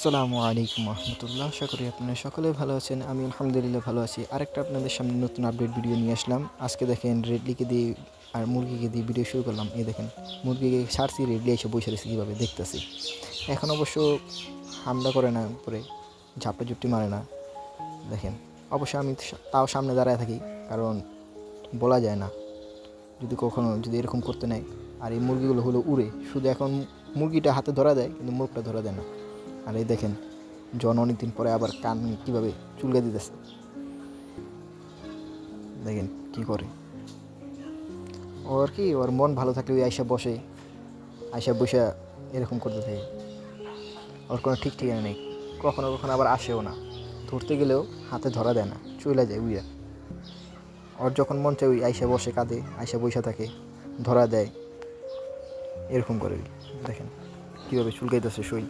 আসসালামু আলাইকুম রহমতুল্লাহ। আশা করি আপনারা সকলে ভালো আছেন। আমি আলহামদুলিল্লাহ ভালো আছি। আরেকটা আপনাদের সামনে নতুন আপডেট ভিডিও নিয়ে আসলাম। আজকে দেখেন রেডলিকে দিয়ে আর মুরগিকে দিয়ে ভিডিও শুরু করলাম। এই দেখেন মুরগিকে ছাড়ছি, রেডলি এসে বসে রয়েছে কীভাবে দেখতেছি। এখন অবশ্য হামলা করে না, উপরে ঝাপটা ঝুপটি মারে না। দেখেন অবশ্য আমি তাও সামনে দাঁড়ায় থাকি, কারণ বলা যায় না যদি এরকম করতে নেয়। আর এই মুরগিগুলো হলো উড়ে, শুধু এখন মুরগিটা হাতে ধরা দেয় কিন্তু মুখটা ধরা দেয় না। আর এই দেখেন জন অনেকদিন পরে আবার কান কীভাবে চুলকে দিতেছে, দেখেন কি করে। ওর কি ওর মন ভালো থাকলে ওই আইসা বসে এরকম করতে থাকে। ওর কোনো ঠিক ঠিকানা নেই, কখনো কখনো আবার আসেও না, ধরতে গেলেও হাতে ধরা দেয় না, চলে যায় উইয়া। ওর যখন মন চায় ওই আইসা বসে কাঁদে, আইসা বসে থাকে, ধরা দেয়, এরকম করে। দেখেন কীভাবে চুলকাইতেছে শরীর।